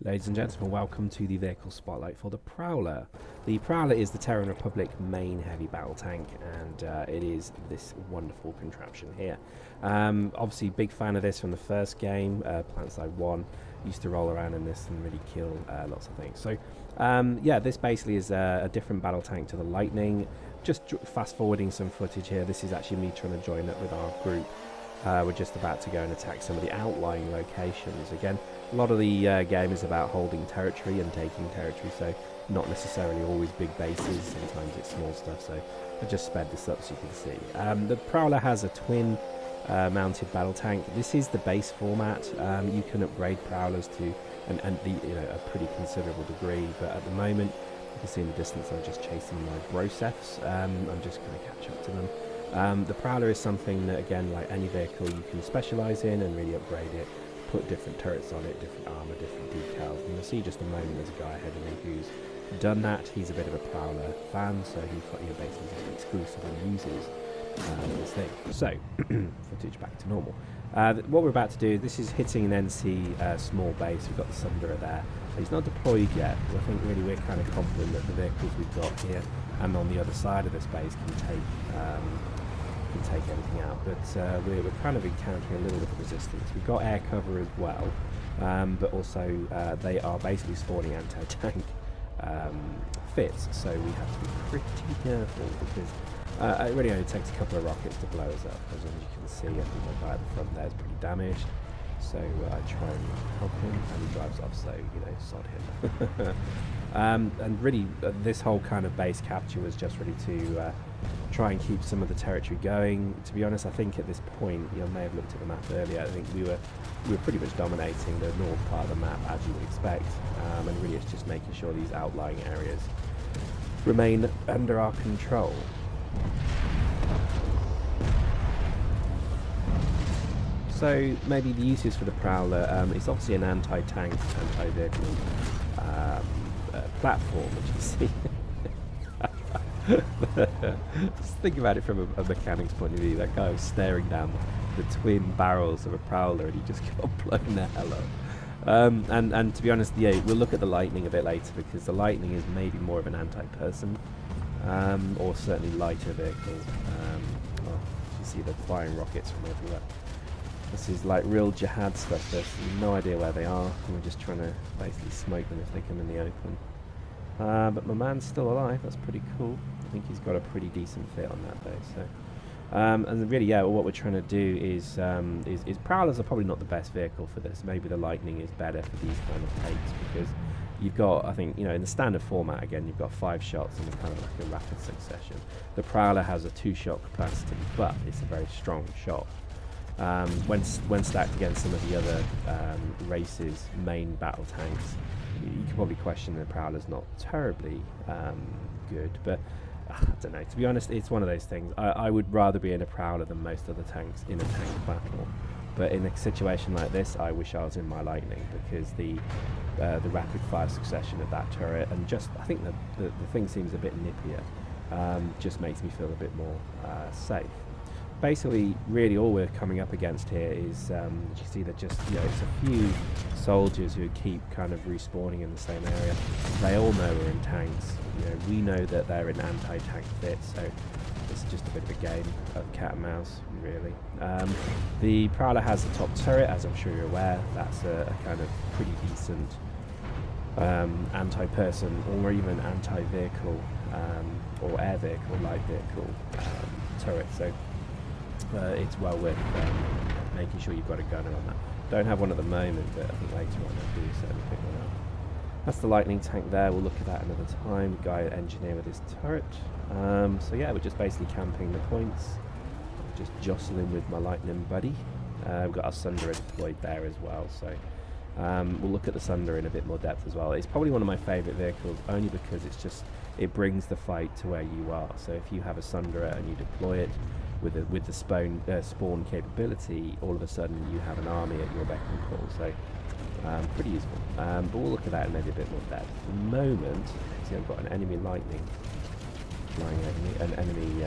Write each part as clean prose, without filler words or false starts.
Ladies and gentlemen, welcome to the vehicle spotlight for the Prowler. The Prowler is the Terran Republic main heavy battle tank, and it is this wonderful contraption here. Obviously, big fan of this from the first game, PlanetSide 1. Used to roll around in this and really kill lots of things. So, yeah, this basically is a different battle tank to the Lightning. Just fast forwarding some footage here. This is actually me trying to join up with our group. We're just about to go and attack some of the outlying locations. Again, a lot of the game is about holding territory and taking territory, so not necessarily always big bases, sometimes it's small stuff, so I just sped this up so you can see. The Prowler has a twin mounted battle tank. This is the base format. You can upgrade Prowlers to a pretty considerable degree, but at the moment, you can see in the distance I'm just chasing my Brosefs. I'm just going to catch up to them. The Prowler is something that, again, like any vehicle, you can specialise in and really upgrade it, put different turrets on it, different armour, different decals, and you'll see just a moment there's a guy ahead of me who's done that. He's a bit of a Prowler fan, so he basically just exclusively uses this thing. So, footage back to normal. What we're about to do, this is hitting an NC small base. We've got the Sunderer there. He's not deployed yet, because I think really we're kind of confident that the vehicles we've got here and on the other side of this base can take everything out, but we're kind of encountering a little bit of resistance. We've got air cover as well, but also they are basically spawning anti-tank fits, so we have to be pretty careful because it really only takes a couple of rockets to blow us up. As you can see, I think the guy at the front there is pretty damaged, so I try and help him, and he drives off, so, you know, sod him. And really, this whole kind of base capture was just really to try and keep some of the territory going. To be honest, I think at this point, you may have looked at the map earlier, I think we were pretty much dominating the north part of the map, as you would expect, and really it's just making sure these outlying areas remain under our control. So maybe the uses for the Prowler, it's obviously an anti-tank, anti-vehicle platform, which you see. Just think about it from a mechanic's point of view. That guy was staring down the twin barrels of a Prowler and he just got blown the hell up. And to be honest, yeah, we'll look at the Lightning a bit later, because the Lightning is maybe more of an anti-person, or certainly lighter vehicle. Well, you see they're firing rockets from everywhere. This is like real jihad stuff. There's no idea where they are, and we're just trying to basically smoke them if they come in the open. But my man's still alive. That's pretty cool. I think he's got a pretty decent fit on that day. So, and really, yeah, what we're trying to do is Prowlers are probably not the best vehicle for this. Maybe the Lightning is better for these kind of takes, because you've got, I think, in the standard format, again, you've got 5 shots in a kind of like a rapid succession. The Prowler has a 2-shot capacity, but it's a very strong shot. When stacked against some of the other races' main battle tanks, you could probably question the Prowler's not terribly good, but I don't know. To be honest, it's one of those things. I would rather be in a Prowler than most other tanks in a tank battle. But in a situation like this, I wish I was in my Lightning, because the rapid fire succession of that turret, and just I think the thing seems a bit nippier, just makes me feel a bit more safe. Basically, really all we're coming up against here is, you see that just, it's a few soldiers who keep kind of respawning in the same area. They all know we're in tanks. We know that they're in anti-tank fits, so it's just a bit of a game of cat and mouse, really. The Prowler has a top turret, as I'm sure you're aware. That's a kind of pretty decent anti-person or even anti-vehicle or air vehicle, light vehicle turret. So it's well worth making sure you've got a gunner on that. Don't have one at the moment, but I think later on I do certainly pick one up. That's the Lightning tank there. We'll look at that another time. Guy engineer with his turret. So yeah, we're just basically camping the points, just jostling with my Lightning buddy. We've got our Sunderer deployed there as well, so we'll look at the Sunderer in a bit more depth as well. It's probably one of my favourite vehicles, only because it brings the fight to where you are. So if you have a Sunderer and you deploy it with the spawn capability, all of a sudden you have an army at your beck and call. So pretty useful. But we'll look at that in maybe a bit more depth. At the moment, see, I've got an enemy Lightning flying at me, an enemy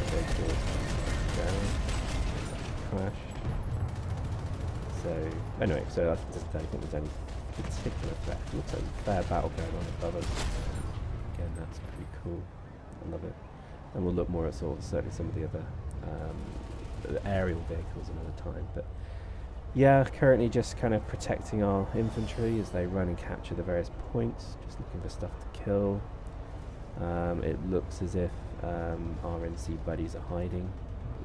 vehicle crashed. So anyway, so I don't think there's any particular threat. Looks like a fair battle going on above us. Again, that's pretty cool. I love it. And we'll look more at sort of certainly some of the other aerial vehicles another time. But yeah, currently just kind of protecting our infantry as they run and capture the various points. Just looking for stuff to kill. It looks as if our NC buddies are hiding.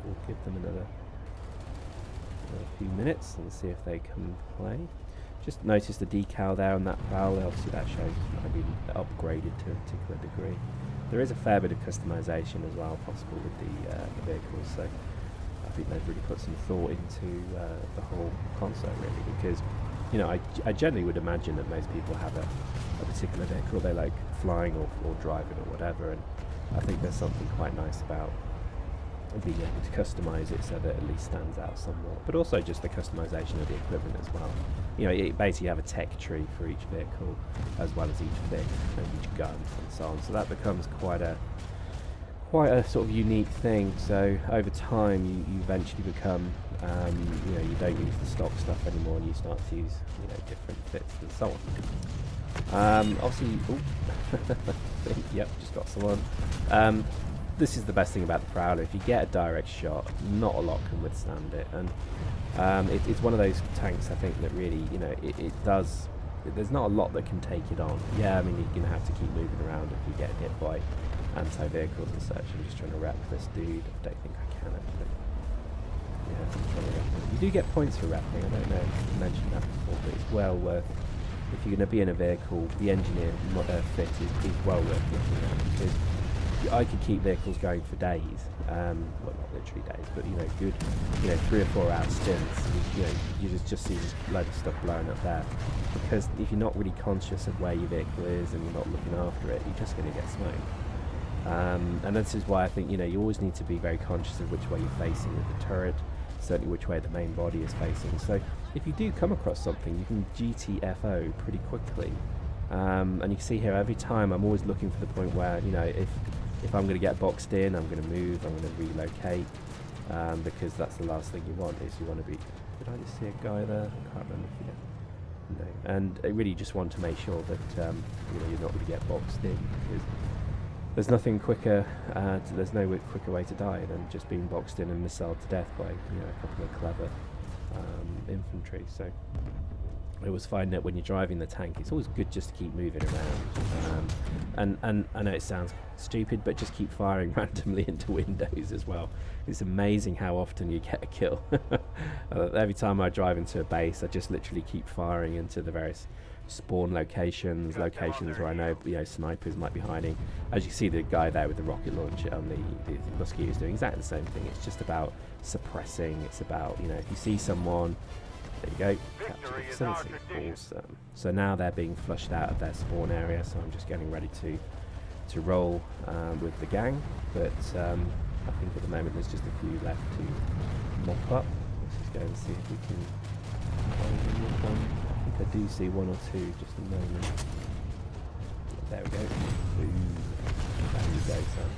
We'll give them another few minutes and see if they can play. Just notice the decal there on that Prowler. Obviously that shows I've been upgraded to a particular degree. There is a fair bit of customization as well possible with the vehicles, so I think they've really put some thought into the whole concept really, because you know I generally would imagine that most people have a particular vehicle they like flying or driving or whatever, and I think there's something quite nice about being able to customize it so that it at least stands out somewhat, but also just the customization of the equipment as well. You know, you basically have a tech tree for each vehicle as well as each thing and each gun and so on, so that becomes quite a sort of unique thing. So over time you eventually become you know, you don't use the stock stuff anymore and you start to use, you know, different fits and so on. Obviously yep, just got someone. This is the best thing about the Prowler. If you get a direct shot, not a lot can withstand it, and it's one of those tanks I think that really, you know, it does. There's not a lot that can take it on. Yeah, I mean you're gonna have to keep moving around if you get hit by anti-vehicles and such. I'm just trying to wrap this dude. I don't think I can actually. Yeah, I'm trying to wrap him. You do get points for wrapping. I don't know if you mentioned that before, but it's well worth. If you're going to be in a vehicle, the engineer fit is well worth looking at, because I could keep vehicles going for days, well not literally days, but you know, good, you know, 3 or 4 hour stints. You know, you just see a load of stuff blowing up there, because if you're not really conscious of where your vehicle is and you're not looking after it, you're just going to get smoked. And this is why I think, you know, you always need to be very conscious of which way you're facing with the turret, certainly which way the main body is facing. So if you do come across something, you can GTFO pretty quickly. And you can see here, every time I'm always looking for the point where, you know, if I'm going to get boxed in, I'm going to move, I'm going to relocate, because that's the last thing you want, is you want to be... Did I just see a guy there? I can't remember if you... No. And I really just want to make sure that you know, you're not going to get boxed in, because there's nothing quicker, there's no quicker way to die than just being boxed in and missiled to death by, you know, a couple of clever infantry. So I always find that when you're driving the tank, it's always good just to keep moving around. And I know it sounds stupid, but just keep firing randomly into windows as well. It's amazing how often you get a kill. Every time I drive into a base, I just literally keep firing into the various spawn locations where I know, you know, snipers might be hiding. As you see, the guy there with the rocket launcher on the Mosquito is doing exactly the same thing. It's just about suppressing. It's about, you know, if you see someone, there you go, capture the facility. Awesome. So now they're being flushed out of their spawn area, so I'm just getting ready to roll with the gang, but I think at the moment there's just a few left to mop up. Let's just go and see if we can find anyone. I think I do see 1 or 2, just a moment. There we go. Boom. There you go, son.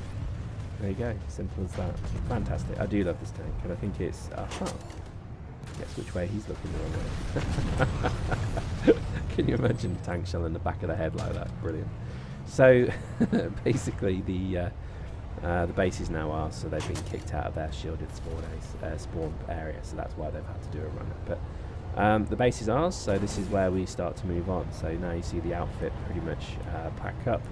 There you go, simple as that. Fantastic. I do love this tank, and I think it's... Guess which way he's looking the wrong way. Can you imagine a tank shell in the back of the head like that? Brilliant. So basically the base is now ours, so they've been kicked out of their shielded spawn area, so that's why they've had to do a run-up. But the base is ours, so this is where we start to move on. So now you see the outfit pretty much pack up.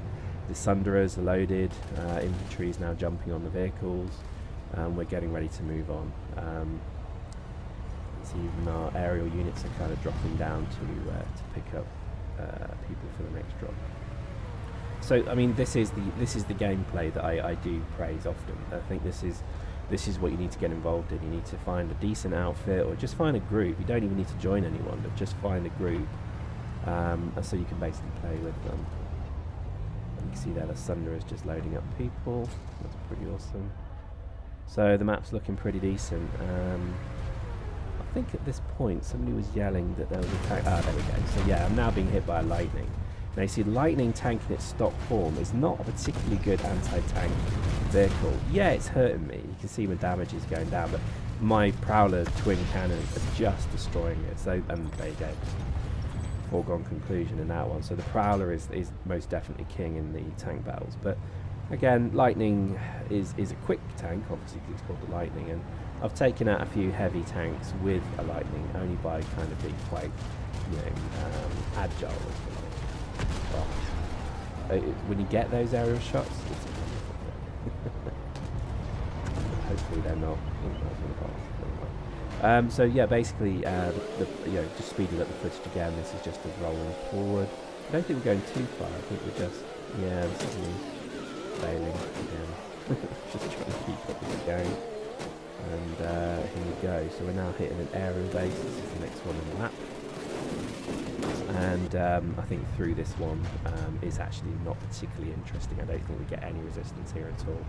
The Sunderers are loaded, infantry is now jumping on the vehicles, and we're getting ready to move on. So even our aerial units are kind of dropping down to pick up people for the next drop. So I mean, this is the gameplay that I do praise often. I think this is what you need to get involved in. You need to find a decent outfit, or just find a group. You don't even need to join anyone, but just find a group, so you can basically play with them. You can see there the Sunder is just loading up people. That's pretty awesome. So the map's looking pretty decent. I think at this point somebody was yelling that there was a tank. Ah, there we go. So yeah, I'm now being hit by a lightning. Now you see, lightning tank in its stock form is not a particularly good anti-tank vehicle. Yeah, it's hurting me. You can see my damage is going down, but my Prowler twin cannons are just destroying it. So, and there you go. foregone conclusion in that one. So the Prowler is most definitely king in the tank battles. But again, Lightning is a quick tank, obviously because it's called the Lightning, and I've taken out a few heavy tanks with a Lightning only by kind of being quite, agile. When you get those aerial shots, it's a wonderful thing. Hopefully they're not. So yeah, basically, just speeding up the footage again. This is just us rolling forward. I don't think we're going too far. I think we're just, suddenly failing again. Just trying to keep up with the game. And here we go. So we're now hitting an aerial base. This is the next one on the map. And I think through this one is actually not particularly interesting. I don't think we get any resistance here at all.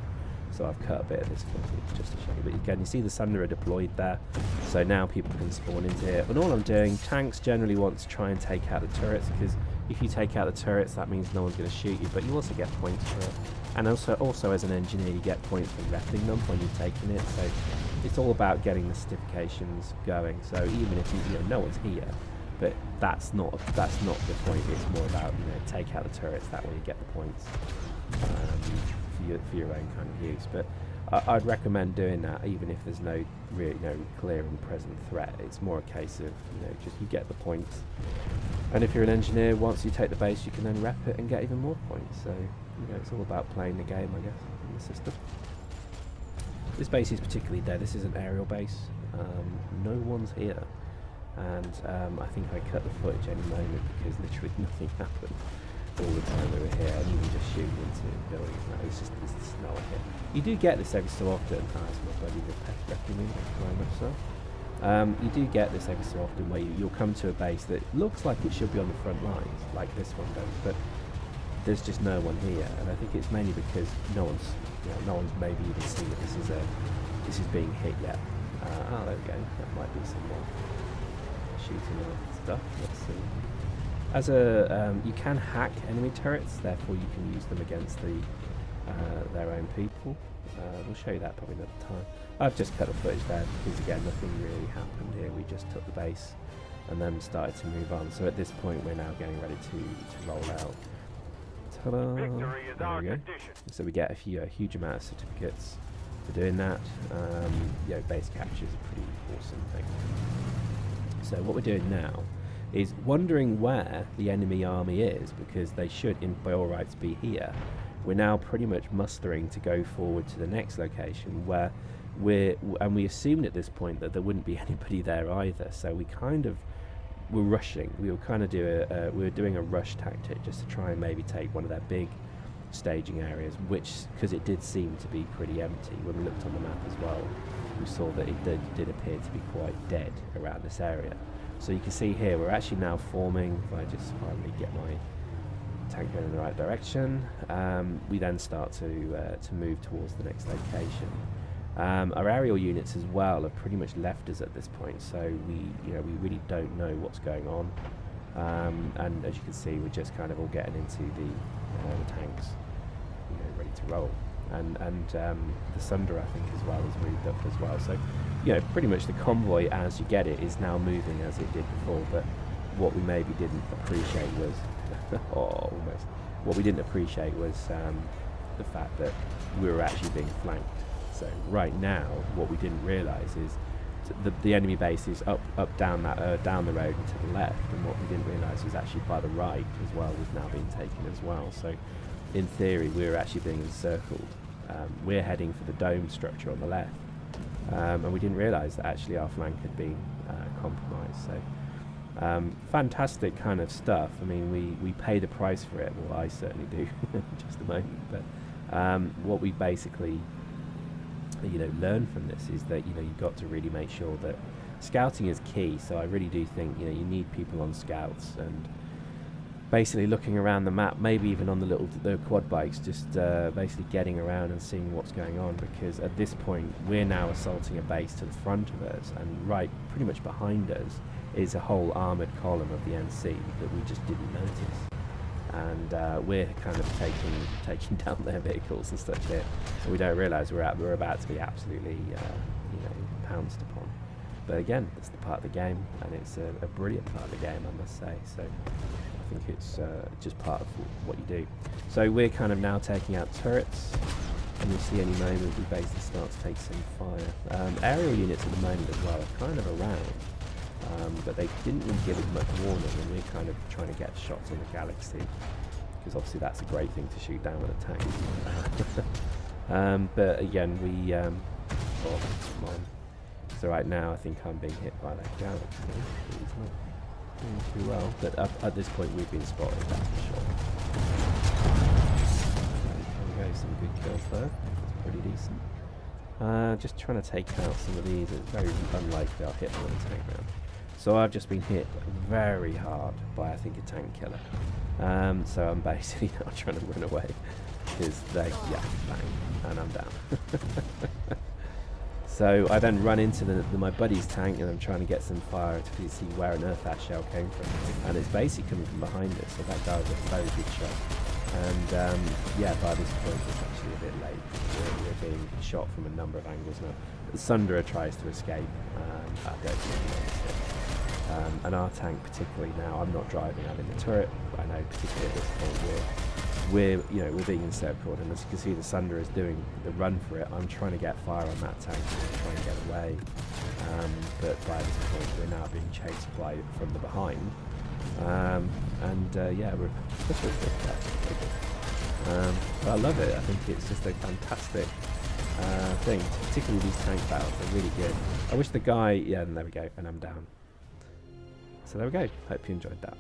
So I've cut a bit of this footage just to show you. But again, you see the Sunderer deployed there. So now people can spawn into here. And all I'm doing, tanks generally want to try and take out the turrets, because if you take out the turrets, that means no one's going to shoot you. But you also get points for it. And also as an engineer, you get points for repping them when you're taking it. So it's all about getting the certifications going. So even if no one's here, but that's not the point. It's more about take out the turrets. That way you get the points for your own kind of use. But I'd recommend doing that even if there's no clear and present threat. It's more a case of just you get the points, and if you're an engineer, once you take the base, you can then rep it and get even more points. So it's all about playing the game, I guess, in the system. This base is particularly dead. This is an aerial base. No one's here. And I think I cut the footage any moment because literally nothing happened all the time we were here, and even just shooting into buildings now, it's just no one here. You do get this every so often. It's my buddy wrecking me, thank you very much so. You do get this every so often where you'll come to a base that looks like it should be on the front lines, like this one does, but there's just no one here, and I think it's mainly because no one's maybe even seen that this is being hit yet. There we go. That might be some more shooting and stuff. Let's see. You can hack enemy turrets, therefore you can use them against their own people. We'll show you that probably another time. I've just cut the footage there because again nothing really happened here. We just took the base and then started to move on. So at this point we're now getting ready to roll out. Ta-da! There we go. So we get a huge amount of certificates for doing that. Base capture is a pretty awesome thing. So what we're doing now is wondering where the enemy army is, because they should by all rights be here. We're now pretty much mustering to go forward to the next location where we assumed at this point that there wouldn't be anybody there either, so we kind of were rushing. We were kind of doing a rush tactic just to try and maybe take one of their big staging areas, because it did seem to be pretty empty. When we looked on the map as well, we saw that it did appear to be quite dead around this area. So you can see here we're actually now forming. If I just finally get my tank going in the right direction, we then start to move towards the next location. Our aerial units as well have pretty much left us at this point, so we really don't know what's going on. And as you can see, we're just kind of all getting into the tanks, ready to roll. And the Sunderer, I think, as well has moved up as well. So, pretty much the convoy, as you get it, is now moving as it did before. But what we maybe didn't appreciate was, what we didn't appreciate was the fact that we were actually being flanked. So right now, what we didn't realise is the enemy base is up down the road and to the left, and what we didn't realise was actually by the right as well was now being taken as well. So in theory, we were actually being encircled. We're heading for the dome structure on the left, and we didn't realise that actually our flank had been compromised. So fantastic kind of stuff. I mean, we pay the price for it. Well, I certainly do in just a moment. But what we basically learn from this is that you've got to really make sure that scouting is key. So I really do think you need people on scouts and basically looking around the map, maybe even on the quad bikes, just basically getting around and seeing what's going on, because at this point we're now assaulting a base to the front of us, and right pretty much behind us is a whole armoured column of the NC that we just didn't notice. And we're kind of taking down their vehicles and stuff here, and we don't realise we're about to be absolutely pounced upon. But again, it's the part of the game, and it's a brilliant part of the game, I must say. So I think it's just part of what you do. So we're kind of now taking out turrets, and you'll see any moment we basically start to take some fire. Aerial units at the moment as well are kind of around, but they didn't really give us much warning, and we're kind of trying to get shots on the Galaxy, because obviously that's a great thing to shoot down with a tank. But again, we... oh, come on. So right now I think I'm being hit by that Galaxy. He's not doing too well, but at this point we've been spotted, that's for sure. There we go, some good kills there. That's pretty decent. Just trying to take out some of these. It's very unlikely I'll hit them with a tank round. So I've just been hit very hard by, I think, a tank killer. So I'm basically now trying to run away, because they, yeah, bang, and I'm down. So I then run into my buddy's tank, and I'm trying to get some fire to see where on earth that shell came from. And it's basically coming from behind it, so that guy was a very good shot. And yeah, by this point it's actually a bit late. We're being shot from a number of angles now. The Sunderer tries to escape. I don't think he escapes. And our tank particularly now, I'm not driving, I'm in the turret. I know particularly at this point we're being encircled, and as you can see the Sunderer is doing the run for it. I'm trying to get fire on that tank and trying to get away, but by this point we're now being chased from the behind, yeah, we're I love it. I think it's just a fantastic thing, particularly these tank battles. They're really good. I wish the guy, yeah, and there we go, and I'm down. So there we go. Hope you enjoyed that.